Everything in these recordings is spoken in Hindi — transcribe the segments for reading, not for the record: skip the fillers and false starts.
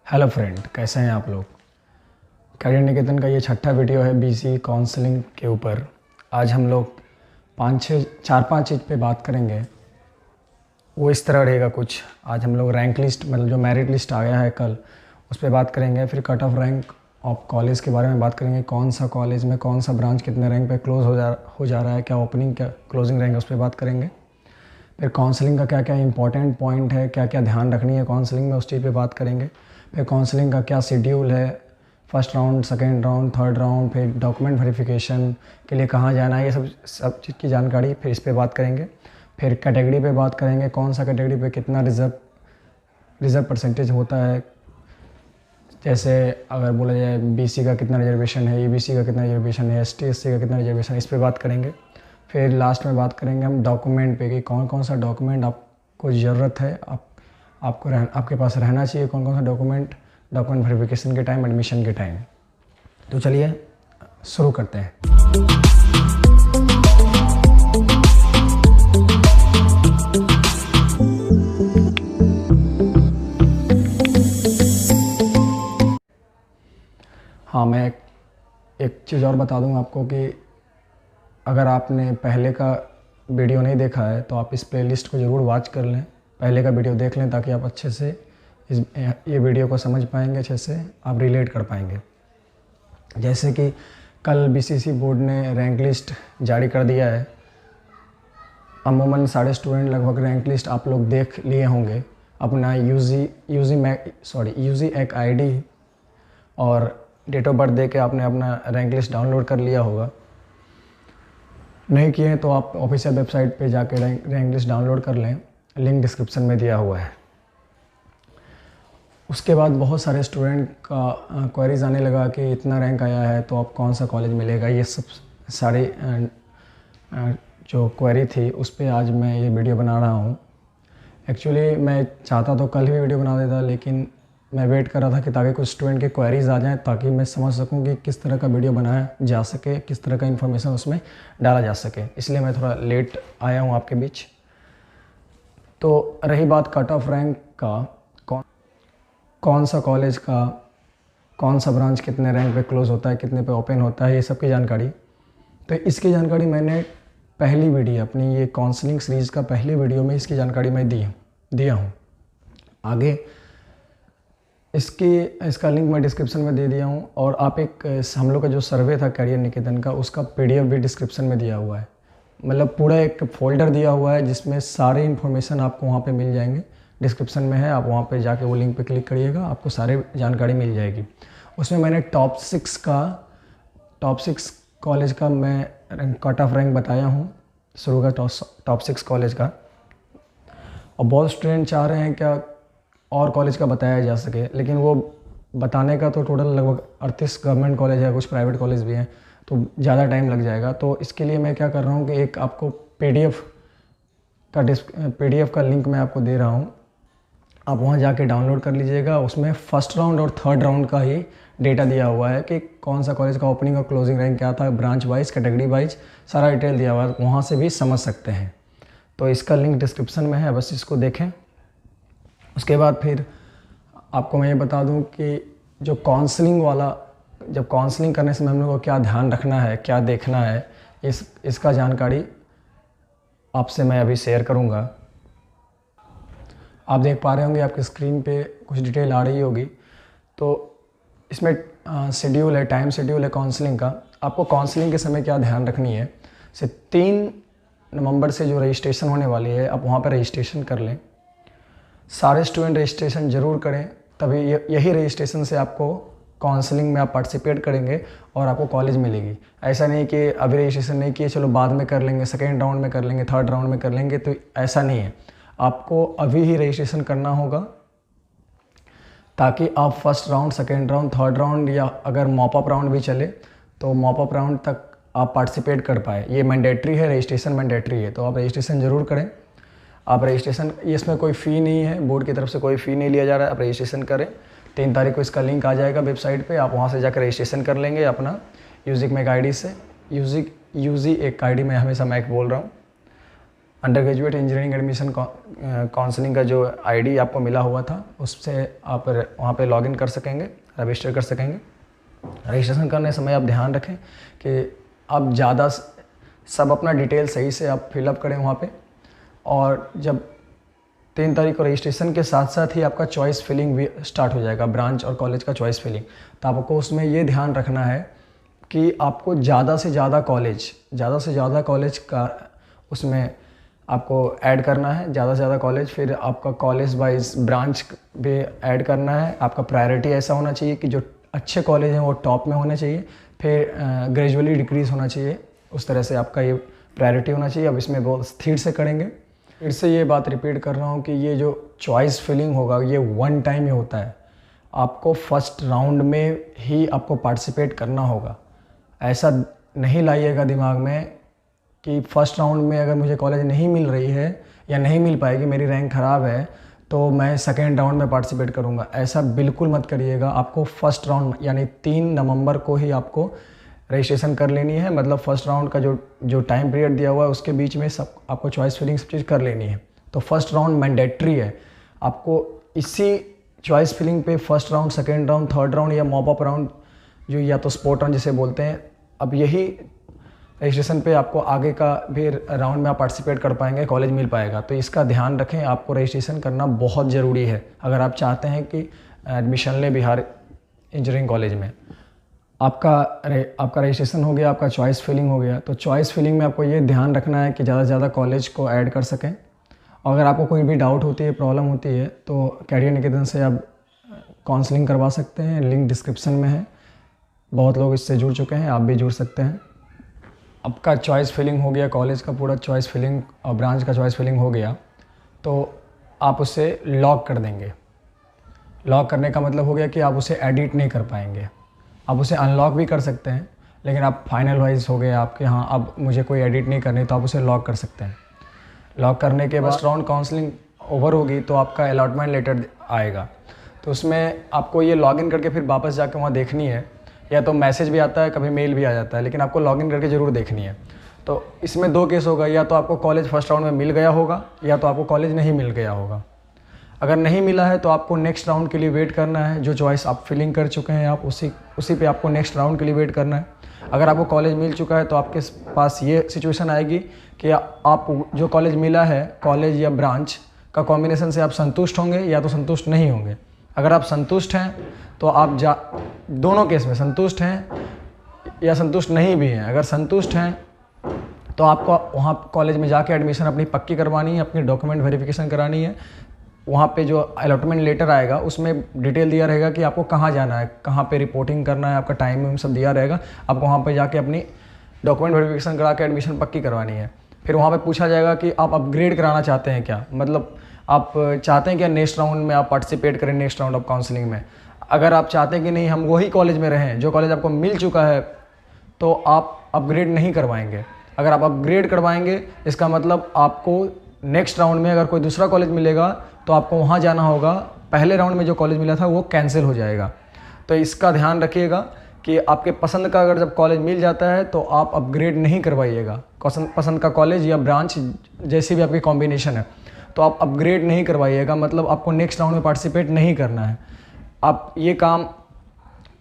हेलो फ्रेंड, कैसे हैं आप लोग। करियर निकेतन का ये छठा वीडियो है बीसी काउंसलिंग के ऊपर। आज हम लोग चार पाँच चीज़ पे बात करेंगे। वो इस तरह रहेगा कुछ। आज हम लोग रैंक लिस्ट मतलब जो मेरिट लिस्ट आ गया है कल, उस पर बात करेंगे। फिर cut off rank of college के बारे में बात करेंगे। कौन सा कॉलेज में कौन सा ब्रांच कितने रैंक पे क्लोज हो जा रहा है, क्या ओपनिंग क्या क्लोजिंग रैंक है, उस पर बात करेंगे। फिर काउंसलिंग का क्या क्या इंपॉर्टेंट पॉइंट है, क्या क्या ध्यान रखनी है काउंसलिंग में, उस चीज़ पे बात करेंगे। फिर काउंसलिंग का क्या शेड्यूल है, first round, second round, third round, फिर डॉक्यूमेंट वेरिफिकेशन के लिए कहाँ जाना है, ये सब चीज़ की जानकारी फिर इस पे बात करेंगे। फिर कैटेगरी पे बात करेंगे, कौन सा कैटेगरी पे कितना रिज़र्व परसेंटेज होता है। जैसे अगर बोला जाए बीसी का कितना रिजर्वेशन है, ईबीसी का कितना रिजर्वेशन है, एसटी एससी का कितना रिजर्वेशन है, इस पे बात करेंगे। फिर लास्ट में बात करेंगे हम डॉक्यूमेंट पे कि कौन कौन सा डॉक्यूमेंट आपको ज़रूरत है, आपके पास रहना चाहिए, कौन कौन सा डॉक्यूमेंट वेरिफिकेशन के टाइम, एडमिशन के टाइम। तो चलिए शुरू करते हैं। हाँ, मैं एक चीज़ और बता दूँ आपको कि अगर आपने पहले का वीडियो नहीं देखा है तो आप इस प्लेलिस्ट को ज़रूर वॉच कर लें, पहले का वीडियो देख लें, ताकि आप अच्छे से ये वीडियो को समझ पाएंगे, अच्छे से आप रिलेट कर पाएंगे। जैसे कि कल बीसीसी बोर्ड ने रैंक लिस्ट जारी कर दिया है। अमूमन सारे स्टूडेंट लगभग रैंक लिस्ट आप लोग देख लिए होंगे। अपना यूजी एक आईडी और डेट ऑफ बर्थ दे के आपने अपना रैंक लिस्ट डाउनलोड कर लिया होगा। नहीं किए तो आप ऑफिशियल वेबसाइट पे जाके रैंक लिस्ट डाउनलोड कर लें, लिंक डिस्क्रिप्शन में दिया हुआ है। उसके बाद बहुत सारे स्टूडेंट का क्वेरीज आने लगा कि इतना रैंक आया है तो आप कौन सा कॉलेज मिलेगा। ये सब सारी जो क्वेरी थी उस पर आज मैं ये वीडियो बना रहा हूँ। एक्चुअली मैं चाहता तो कल ही वीडियो बना देता, लेकिन मैं वेट कर रहा था कि ताकि कुछ स्टूडेंट के क्वेरीज आ जाएं, ताकि मैं समझ सकूं कि किस तरह का वीडियो बनाया जा सके, किस तरह का इन्फॉर्मेशन उसमें डाला जा सके। इसलिए मैं थोड़ा लेट आया हूं आपके बीच। तो रही बात कट ऑफ रैंक का, कौन सा कॉलेज का कौन सा ब्रांच कितने रैंक पे क्लोज होता है, कितने पे ओपन होता है, ये सब की जानकारी। तो इसकी जानकारी मैंने पहली वीडियो अपनी ये काउंसलिंग सीरीज़ का पहले वीडियो में इसकी जानकारी मैं दिया हूँ। आगे इसका लिंक मैं डिस्क्रिप्शन में दे दिया हूँ। और आप हम लोग का जो सर्वे था करियर निकेतन का, उसका पीडीएफ भी डिस्क्रिप्शन में दिया हुआ है। मतलब पूरा एक फ़ोल्डर दिया हुआ है जिसमें सारी इन्फॉर्मेशन आपको वहाँ पे मिल जाएंगे। डिस्क्रिप्शन में है, आप वहाँ पे जाके वो लिंक पे क्लिक करिएगा, आपको सारी जानकारी मिल जाएगी। उसमें मैंने टॉप सिक्स कॉलेज का मैं कट ऑफ रैंक बताया हूँ, शुरू का टॉप 6 कॉलेज का। और बहुत स्टूडेंट चाह रहे हैं क्या और कॉलेज का बताया जा सके, लेकिन वो बताने का तो टोटल लगभग 38 गवर्नमेंट कॉलेज है, कुछ प्राइवेट कॉलेज भी हैं, तो ज़्यादा टाइम लग जाएगा। तो इसके लिए मैं क्या कर रहा हूँ कि एक आपको पीडीएफ का लिंक मैं आपको दे रहा हूँ, आप वहाँ जाके डाउनलोड कर लीजिएगा। उसमें फर्स्ट राउंड और थर्ड राउंड का ही डेटा दिया हुआ है कि कौन सा कॉलेज का ओपनिंग और क्लोजिंग रैंक क्या था, ब्रांच वाइज, कैटेगरी वाइज सारा डिटेल दिया हुआ है, वहाँ से भी समझ सकते हैं। तो इसका लिंक डिस्क्रिप्शन में है, बस इसको देखें। उसके बाद फिर आपको मैं ये बता दूं कि जो जब काउंसलिंग करने से हम लोग को क्या ध्यान रखना है, क्या देखना है, इसका जानकारी आपसे मैं अभी शेयर करूंगा। आप देख पा रहे होंगे आपकी स्क्रीन पे कुछ डिटेल आ रही होगी। तो इसमें शेड्यूल है, टाइम शेड्यूल है काउंसलिंग का। आपको काउंसलिंग के समय क्या ध्यान रखनी है, 3 नवंबर से जो रजिस्ट्रेशन होने वाली है, आप वहाँ पर रजिस्ट्रेशन कर लें। सारे स्टूडेंट रजिस्ट्रेशन ज़रूर करें, तभी यही रजिस्ट्रेशन से आपको काउंसलिंग में आप पार्टिसिपेट करेंगे और आपको कॉलेज मिलेगी। ऐसा नहीं कि अभी रजिस्ट्रेशन नहीं किए, चलो बाद में कर लेंगे, सेकेंड राउंड में कर लेंगे, थर्ड राउंड में कर लेंगे, तो ऐसा नहीं है। आपको अभी ही रजिस्ट्रेशन करना होगा, ताकि आप first round, second round, third round, या अगर मॉपअप राउंड भी चले तो मॉपअप राउंड तक आप पार्टिसिपेट कर पाए। ये मैंडेटरी है, रजिस्ट्रेशन मैंडेटरी है, तो आप रजिस्ट्रेशन ज़रूर करें। आप रजिस्ट्रेशन, इसमें कोई फ़ी नहीं है, बोर्ड की तरफ से कोई फ़ी नहीं लिया जा रहा है। आप रजिस्ट्रेशन करें, 3 तारीख को इसका लिंक आ जाएगा वेबसाइट पे, आप वहाँ से जाकर रजिस्ट्रेशन कर लेंगे अपना यूजिक मैक आईडी से। यूजी एक आईडी में हमेशा मैक बोल रहा हूँ। Under graduate engineering admission counselling का जो आईडी आपको मिला हुआ था उससे आप वहाँ पे लॉगिन कर सकेंगे, रजिस्टर कर सकेंगे। रजिस्ट्रेशन करने समय आप ध्यान रखें कि आप ज़्यादा सब अपना डिटेल सही से आप फिलअप करें वहाँ पे। और जब 3 तारीख को रजिस्ट्रेशन के साथ साथ ही आपका चॉइस फिलिंग भी स्टार्ट हो जाएगा, ब्रांच और कॉलेज का चॉइस फिलिंग। तो आपको उसमें ये ध्यान रखना है कि आपको ज़्यादा से ज़्यादा कॉलेज का उसमें आपको ऐड करना है, ज़्यादा से ज़्यादा कॉलेज। फिर आपका कॉलेज वाइज ब्रांच भी ऐड करना है। आपका प्रायोरिटी ऐसा होना चाहिए कि जो अच्छे कॉलेज हैं वो टॉप में होने चाहिए, फिर ग्रेजुअली डिक्रीज़ होना चाहिए, उस तरह से आपका ये प्रायोरिटी होना चाहिए। अब इसमें बहुत स्थिर से करेंगे। फिर से ये बात रिपीट कर रहा हूँ कि ये जो चॉइस फिलिंग होगा ये वन टाइम ही होता है। आपको फर्स्ट राउंड में ही आपको पार्टिसिपेट करना होगा। ऐसा नहीं लाइएगा दिमाग में कि फर्स्ट राउंड में अगर मुझे कॉलेज नहीं मिल रही है या नहीं मिल पाएगी, मेरी रैंक ख़राब है, तो मैं सेकेंड राउंड में पार्टिसिपेट करूँगा। ऐसा बिल्कुल मत करिएगा। आपको फर्स्ट राउंड यानी 3 नवंबर को ही आपको रजिस्ट्रेशन कर लेनी है। मतलब फर्स्ट राउंड का जो टाइम पीरियड दिया हुआ है उसके बीच में सब आपको चॉइस फिलिंग सब चीज़ कर लेनी है। तो फर्स्ट राउंड मैंडेटरी है। आपको इसी चॉइस फिलिंग पे first round, second round, third round या मॉप अप राउंड जो या तो स्पोर्ट राउंड जिसे बोलते हैं, अब यही रजिस्ट्रेशन पे आपको आगे का भी राउंड में आप पार्टिसिपेट कर पाएंगे, कॉलेज मिल पाएगा। तो इसका ध्यान रखें, आपको रजिस्ट्रेशन करना बहुत ज़रूरी है अगर आप चाहते हैं कि एडमिशन लें बिहार इंजीनियरिंग कॉलेज में। आपका रजिस्ट्रेशन हो गया, आपका चॉइस फिलिंग हो गया। तो चॉइस फिलिंग में आपको ये ध्यान रखना है कि ज़्यादा से ज़्यादा कॉलेज को ऐड कर सकें। और अगर आपको कोई भी डाउट होती है, प्रॉब्लम होती है, तो कैरियर निकेतन से आप काउंसलिंग करवा सकते हैं। लिंक डिस्क्रिप्शन में है। बहुत लोग इससे जुड़ चुके हैं, आप भी जुड़ सकते हैं। आपका चॉइस फिलिंग हो गया, कॉलेज का पूरा चॉइस फिलिंग और ब्रांच का चॉइस फिलिंग हो गया, तो आप उसे लॉक कर देंगे। लॉक करने का मतलब हो गया कि आप उसे एडिट नहीं कर पाएंगे। आप उसे अनलॉक भी कर सकते हैं, लेकिन आप फाइनल वाइज हो गए आपके, हाँ अब मुझे कोई एडिट नहीं करनी, तो आप उसे लॉक कर सकते हैं। लॉक करने के बाद राउंड काउंसलिंग ओवर होगी तो आपका अलॉटमेंट लेटर आएगा। तो उसमें आपको ये लॉगिन करके फिर वापस जाकर वहाँ देखनी है, या तो मैसेज भी आता है, कभी मेल भी आ जाता है, लेकिन आपको लॉगिन करके ज़रूर देखनी है। तो इसमें 2 केस होगा, या तो आपको कॉलेज फर्स्ट राउंड में मिल गया होगा, या तो आपको कॉलेज नहीं मिल गया होगा। अगर नहीं मिला है तो आपको नेक्स्ट राउंड के लिए वेट करना है। जो चॉइस आप फिलिंग कर चुके हैं आप उसी पे आपको नेक्स्ट राउंड के लिए वेट करना है। अगर आपको कॉलेज मिल चुका है तो आपके पास ये सिचुएशन आएगी कि आप जो कॉलेज मिला है, कॉलेज या ब्रांच का कॉम्बिनेशन से आप संतुष्ट होंगे या तो संतुष्ट नहीं होंगे। अगर आप संतुष्ट हैं तो आप दोनों केस में संतुष्ट हैं या संतुष्ट नहीं भी हैं। अगर संतुष्ट हैं तो आपको वहाँ कॉलेज में जाके एडमिशन अपनी पक्की करवानी है, अपनी डॉक्यूमेंट वेरिफिकेशन करानी है। वहाँ पे जो अलॉटमेंट लेटर आएगा उसमें डिटेल दिया रहेगा कि आपको कहाँ जाना है, कहाँ पे रिपोर्टिंग करना है, आपका टाइम सब दिया रहेगा। आपको वहाँ पे जाके अपनी डॉक्यूमेंट वेरिफिकेशन करा के एडमिशन पक्की करवानी है। फिर वहाँ पे पूछा जाएगा कि आप अपग्रेड कराना चाहते हैं क्या, मतलब आप चाहते हैं क्या नेक्स्ट राउंड में आप पार्टिसिपेट करें, नेक्स्ट राउंड ऑफ काउंसलिंग में। अगर आप चाहते हैं कि नहीं हम वही कॉलेज में रहें जो कॉलेज आपको मिल चुका है, तो आप अपग्रेड नहीं करवाएंगे। अगर आप अपग्रेड करवाएंगे इसका मतलब आपको नेक्स्ट राउंड में अगर कोई दूसरा कॉलेज मिलेगा तो आपको वहाँ जाना होगा। पहले राउंड में जो कॉलेज मिला था वो कैंसिल हो जाएगा। तो इसका ध्यान रखिएगा कि आपके पसंद का अगर जब कॉलेज मिल जाता है तो आप अपग्रेड नहीं करवाइएगा। पसंद का कॉलेज या ब्रांच जैसी भी आपकी कॉम्बिनेशन है तो आप अपग्रेड नहीं करवाइएगा, मतलब आपको नेक्स्ट राउंड में पार्टिसिपेट नहीं करना है। आप ये काम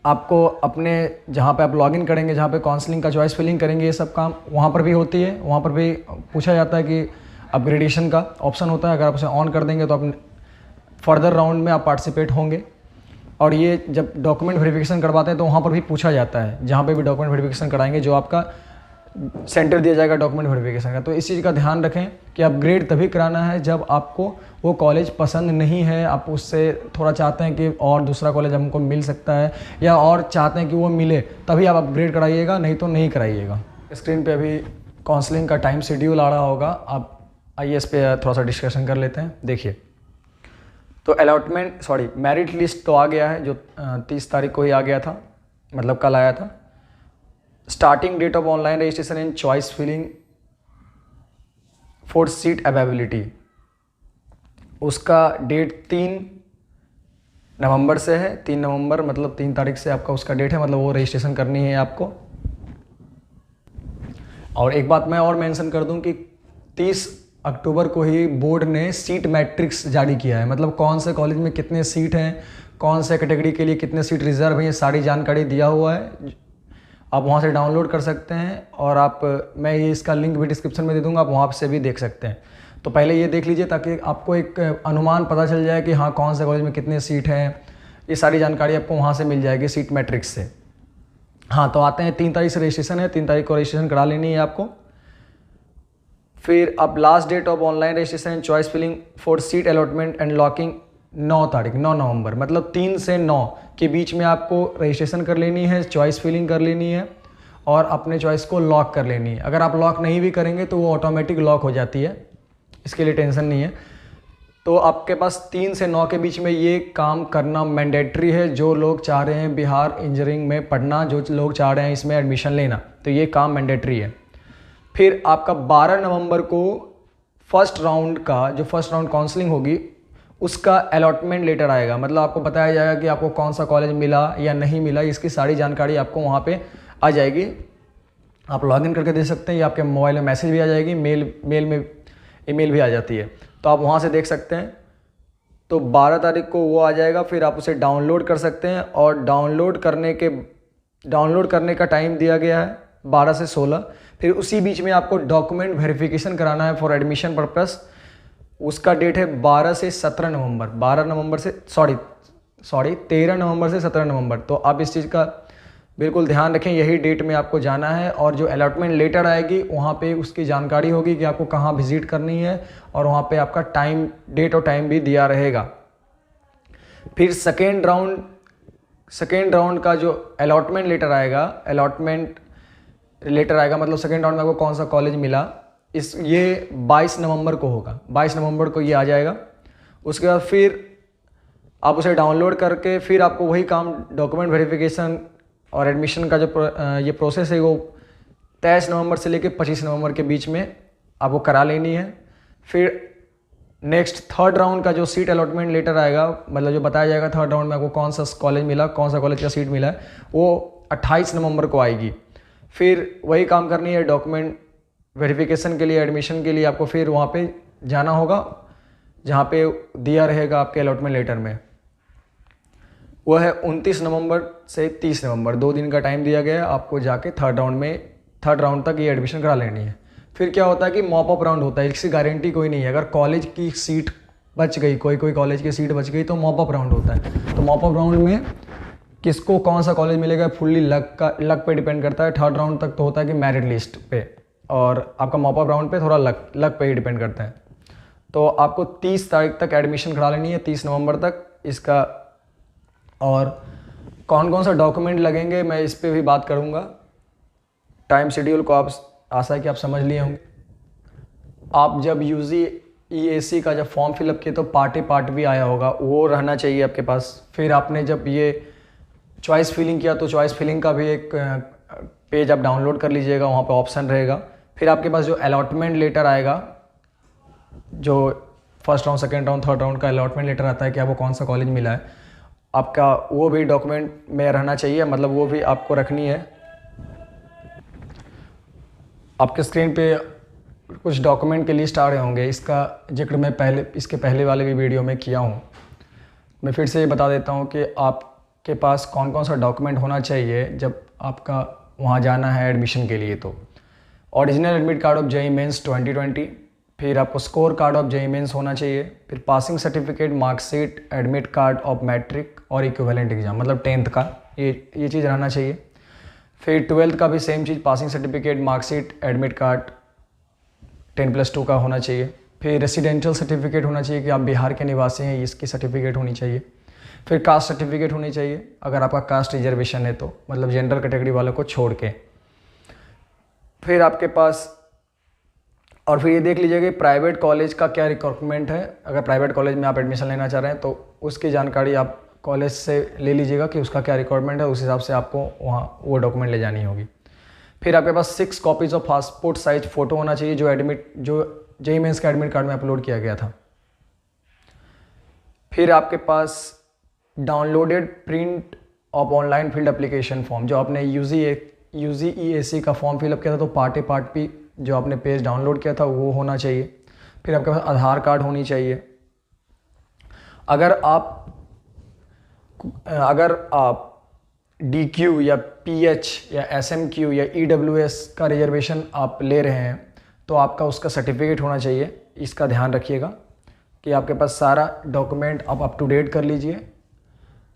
आपको अपने जहाँ पे आप लॉगिन करेंगे, जहाँ पे काउंसलिंग का चॉइस फिलिंग करेंगे, ये सब काम वहाँ पर भी होती है। वहाँ पर भी पूछा जाता है कि अपग्रेडेशन का ऑप्शन होता है। अगर आप उसे ऑन कर देंगे तो आप फर्दर राउंड में आप पार्टिसिपेट होंगे। और ये जब डॉक्यूमेंट वेरिफिकेशन करवाते हैं तो वहाँ पर भी पूछा जाता है, जहाँ पे भी डॉक्यूमेंट वेरिफिकेशन कराएंगे जो आपका सेंटर दिया जाएगा डॉक्यूमेंट वेरिफिकेशन का। तो इस चीज़ का ध्यान रखें कि अपग्रेड तभी कराना है जब आपको वो कॉलेज पसंद नहीं है, आप उससे थोड़ा चाहते हैं कि और दूसरा कॉलेज हमको मिल सकता है, या और चाहते हैं कि वो मिले, तभी आप अपग्रेड कराइएगा, नहीं तो नहीं कराइएगा। स्क्रीन पे अभी काउंसलिंग का टाइम शेड्यूल आ रहा होगा, आप आइए इस पे थोड़ा सा डिस्कशन कर लेते हैं। देखिए, तो मेरिट लिस्ट तो आ गया है, जो 30 तारीख को ही आ गया था, मतलब कल आया था। Starting date of online registration in choice filling for seat availability, उसका डेट 3 नवंबर से है। 3 नवंबर मतलब 3 तारीख से आपका उसका डेट है, मतलब वो रजिस्ट्रेशन करनी है आपको। और एक बात मैं और मेंशन कर दूं कि 30 अक्टूबर को ही बोर्ड ने सीट मैट्रिक्स जारी किया है, मतलब कौन से कॉलेज में कितने सीट हैं, कौन से कैटेगरी के लिए कितने सीट रिजर्व हैं, ये सारी जानकारी दिया हुआ है। आप वहाँ से डाउनलोड कर सकते हैं और मैं ये इसका लिंक भी डिस्क्रिप्शन में दे दूँगा, आप वहाँ से भी देख सकते हैं। तो पहले ये देख लीजिए ताकि आपको एक अनुमान पता चल जाए कि हाँ कौन से कॉलेज में कितने सीट हैं, ये सारी जानकारी आपको वहाँ से मिल जाएगी सीट मैट्रिक्स से। हाँ, तो आते हैं 3 तारीख से रजिस्ट्रेशन है, 3 तारीख को रजिस्ट्रेशन करा लेनी है आपको। फिर अब last date of online registration and choice filling for seat allotment and locking 9 November, मतलब 3 से 9 के बीच में आपको रजिस्ट्रेशन कर लेनी है, चॉइस फिलिंग कर लेनी है और अपने चॉइस को लॉक कर लेनी है। अगर आप लॉक नहीं भी करेंगे तो वो ऑटोमेटिक लॉक हो जाती है, इसके लिए टेंशन नहीं है। तो आपके पास 3 से 9 के बीच में ये काम करना मैंडेटरी है। जो लोग चाह रहे हैं बिहार इंजीनियरिंग में पढ़ना, जो लोग चाह रहे हैं इसमें एडमिशन लेना, तो ये काम मैंडेटरी है। फिर आपका 12 नवंबर को फर्स्ट राउंड काउंसलिंग होगी, उसका अलॉटमेंट लेटर आएगा, मतलब आपको बताया जाएगा कि आपको कौन सा कॉलेज मिला या नहीं मिला, इसकी सारी जानकारी आपको वहाँ पे आ जाएगी। आप लॉगिन करके दे सकते हैं या आपके मोबाइल में मैसेज भी आ जाएगी, ईमेल भी आ जाती है, तो आप वहाँ से देख सकते हैं। तो 12 तारीख को वो आ जाएगा, फिर आप उसे डाउनलोड कर सकते हैं और डाउनलोड करने का टाइम दिया गया है 12 से 16। फिर उसी बीच में आपको डॉक्यूमेंट वेरिफिकेशन कराना है फॉर एडमिशन पर्पस, उसका डेट है 13 से 17 नवंबर। तो आप इस चीज़ का बिल्कुल ध्यान रखें, यही डेट में आपको जाना है और जो अलॉटमेंट लेटर आएगी वहाँ पे उसकी जानकारी होगी कि आपको कहाँ विजिट करनी है और वहाँ पे आपका डेट और टाइम भी दिया रहेगा। फिर सेकेंड राउंड का जो अलॉटमेंट लेटर आएगा मतलब सेकेंड राउंड में आपको कौन सा कॉलेज मिला, ये 22 नवंबर को होगा, 22 नवंबर को ये आ जाएगा। उसके बाद फिर आप उसे डाउनलोड करके फिर आपको वही काम डॉक्यूमेंट वेरिफिकेशन और एडमिशन का जो ये प्रोसेस है वो 23 नवंबर से लेकर 25 नवंबर के बीच में आपको करा लेनी है। फिर नेक्स्ट थर्ड राउंड का जो सीट अलॉटमेंट लेटर आएगा, मतलब जो बताया जाएगा थर्ड राउंड में आपको कौन सा कॉलेज मिला, कौन सा कॉलेज का सीट मिला है, वो 28 नवंबर को आएगी। फिर वही काम करनी है डॉक्यूमेंट वेरिफिकेशन के लिए, एडमिशन के लिए आपको फिर वहाँ पे जाना होगा जहाँ पे दिया रहेगा आपके अलॉटमेंट लेटर में, वो है 29 नवंबर से 30 नवंबर, 2 दिन का टाइम दिया गया है। आपको जाके थर्ड राउंड तक ये एडमिशन करा लेनी है। फिर क्या होता है कि मॉप अप राउंड होता है, इसकी गारंटी कोई नहीं है, अगर कॉलेज की सीट बच गई, कोई कॉलेज की सीट बच गई तो मॉप अप राउंड होता है। तो मॉप अप राउंड में किसको कौन सा कॉलेज मिलेगा फुल्ली लक पे डिपेंड करता है। थर्ड राउंड तक तो होता है कि मेरिट लिस्ट पे, और आपका मॉप अप राउंड पे थोड़ा लक पे ही डिपेंड करता है। तो आपको 30 तारीख तक एडमिशन करा लेनी है, 30 नवंबर तक इसका। और कौन कौन सा डॉक्यूमेंट लगेंगे मैं इस पे भी बात करूँगा। टाइम शेड्यूल को आप आशा है कि आप समझ लिए होंगे। आप जब UGEAC का जब फॉर्म फिलअप किए तो पार्ट भी आया होगा, वो रहना चाहिए आपके पास। फिर आपने जब ये चॉइस फिलिंग किया तो चॉइस फिलिंग का भी एक पेज आप डाउनलोड कर लीजिएगा, वहाँ पे ऑप्शन रहेगा। फिर आपके पास जो अलॉटमेंट लेटर आएगा, जो first round, second round, third round का अलॉटमेंट लेटर आता है कि आपको कौन सा कॉलेज मिला है, आपका वो भी डॉक्यूमेंट में रहना चाहिए, मतलब वो भी आपको रखनी है। आपके स्क्रीन पे कुछ डॉक्यूमेंट की लिस्ट आ रहे होंगे, इसका जिक्र मैं इसके पहले वाले भी वीडियो में किया हूँ। मैं फिर से ये बता देता हूँ कि आपके पास कौन कौन सा डॉक्यूमेंट होना चाहिए जब आपका वहाँ जाना है एडमिशन के लिए। तो original admit card of JEE mains 2020, फिर आपको score card of JEE mains होना चाहिए, फिर passing certificate, marksheet, admit card of matric और इक्विवेलेंट एग्जाम, मतलब 10th का ये चीज़ रहना चाहिए। फिर 12th का भी सेम चीज़, passing certificate, marksheet, admit card 10+2 का होना चाहिए। फिर रेसिडेंशियल सर्टिफिकेट होना चाहिए कि आप बिहार के निवासी हैं, इसकी सर्टिफिकेट होनी चाहिए। फिर कास्ट सर्टिफिकेट होनी चाहिए अगर आपका कास्ट रिजर्वेशन है तो, मतलब जनरल कैटेगरी वालों को छोड़ के। फिर आपके पास, और फिर ये देख लीजिएगा कि प्राइवेट कॉलेज का क्या रिक्वायरमेंट है। अगर प्राइवेट कॉलेज में आप एडमिशन लेना चाह रहे हैं तो उसकी जानकारी आप कॉलेज से ले लीजिएगा कि उसका क्या रिक्वायरमेंट है, उस हिसाब से आपको वहाँ वो डॉक्यूमेंट ले जानी होगी। फिर आपके पास 6 copies of passport size photo होना चाहिए जो JEE मेंस का एडमिट कार्ड में अपलोड किया गया था। फिर आपके पास downloaded print of online filled application form, जो आपने UGEAC का फॉर्म फिलअप किया था तो पार्ट भी जो आपने पेज डाउनलोड किया था वो होना चाहिए। फिर आपके पास आधार कार्ड होनी चाहिए। अगर आप DQ या PH या SMQ या EWS का रिजर्वेशन आप ले रहे हैं तो आपका उसका सर्टिफिकेट होना चाहिए। इसका ध्यान रखिएगा कि आपके पास सारा डॉक्यूमेंट आप अप टू डेट कर लीजिए,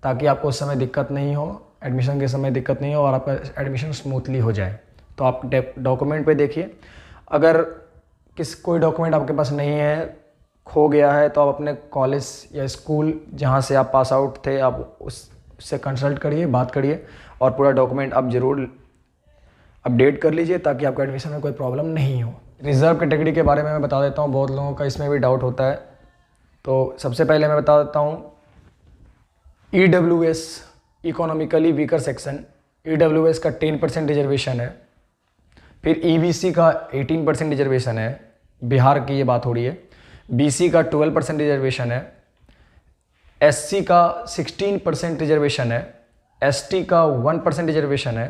ताकि आपको उस समय दिक्कत नहीं हो, एडमिशन के समय दिक्कत नहीं हो और आपका एडमिशन स्मूथली हो जाए। तो आप डॉक्यूमेंट पे देखिए, अगर कोई डॉक्यूमेंट आपके पास नहीं है, खो गया है, तो आप अपने कॉलेज या स्कूल जहाँ से आप पास आउट थे आप उससे कंसल्ट करिए, बात करिए और पूरा डॉक्यूमेंट आप ज़रूर अपडेट कर लीजिए, ताकि आपका एडमिशन में कोई प्रॉब्लम नहीं हो। रिज़र्व कैटेगरी के बारे में मैं बता देता हूँ, बहुत लोगों का इसमें भी डाउट होता है। तो सबसे पहले मैं बता देता हूँ EWS economically weaker section, EWS का 10% रिजर्वेशन है। फिर EBC का 18% रिजर्वेशन है, बिहार की ये बात हो रही है। BC का 12% रिजर्वेशन है। SC का 16% रिजर्वेशन है। ST का 1% रिजर्वेशन है।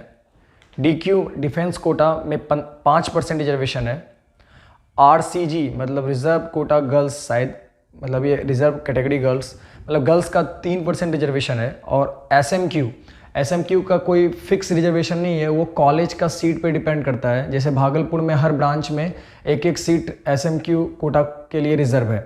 DQ डिफेंस कोटा में 5% रिजर्वेशन है। RCG मतलब रिजर्व कोटा गर्ल्स, शायद मतलब ये रिजर्व कैटेगरी गर्ल्स, मतलब गर्ल्स का 3% रिजर्वेशन है। और SMQ का कोई फिक्स रिजर्वेशन नहीं है, वो कॉलेज का सीट पे डिपेंड करता है। जैसे भागलपुर में हर ब्रांच में एक सीट SMQ कोटा के लिए रिजर्व है,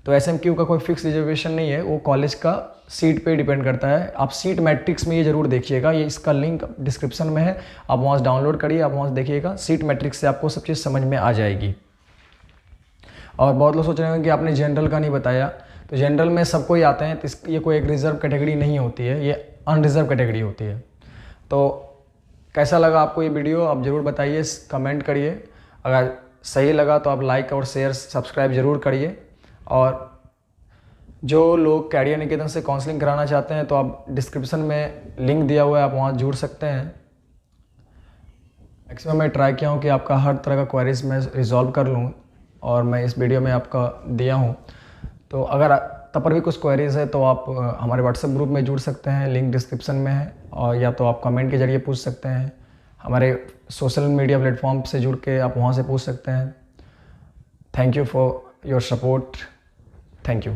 तो SMQ का कोई फिक्स रिजर्वेशन नहीं है, वो कॉलेज का सीट पे डिपेंड करता है। आप सीट मैट्रिक्स में ये ज़रूर देखिएगा, ये इसका लिंक डिस्क्रिप्शन में है, आप वहाँ से डाउनलोड करिए, आप वहाँ से देखिएगा। सीट मैट्रिक्स से आपको सब चीज़ समझ में आ जाएगी। और बहुत लोग सोच रहे हैं कि आपने जनरल का नहीं बताया, तो जनरल में सबको ही आते हैं, तो ये कोई एक रिजर्व कैटेगरी नहीं होती है, ये अनरिजर्व कैटेगरी होती है। तो कैसा लगा आपको ये वीडियो, आप ज़रूर बताइए, कमेंट करिए। अगर सही लगा तो आप लाइक और शेयर सब्सक्राइब ज़रूर करिए। और जो लोग कैरियर निकेतन से काउंसलिंग कराना चाहते हैं तो आप डिस्क्रिप्शन में लिंक दिया हुआ है, आप वहाँ जुड़ सकते हैं। मैक्सिमम मैं ट्राई किया हूँ कि आपका हर तरह का क्वेरीज मैं रिजॉल्व कर लूँ, और मैं इस वीडियो में आपका दिया हूँ। तो अगर तब पर भी कुछ क्वेरीज है तो आप हमारे व्हाट्सएप ग्रुप में जुड़ सकते हैं, लिंक डिस्क्रिप्शन में है। और या तो आप कमेंट के जरिए पूछ सकते हैं, हमारे सोशल मीडिया प्लेटफॉर्म से जुड़ के आप वहाँ से पूछ सकते हैं। Thank you for your support. Thank you.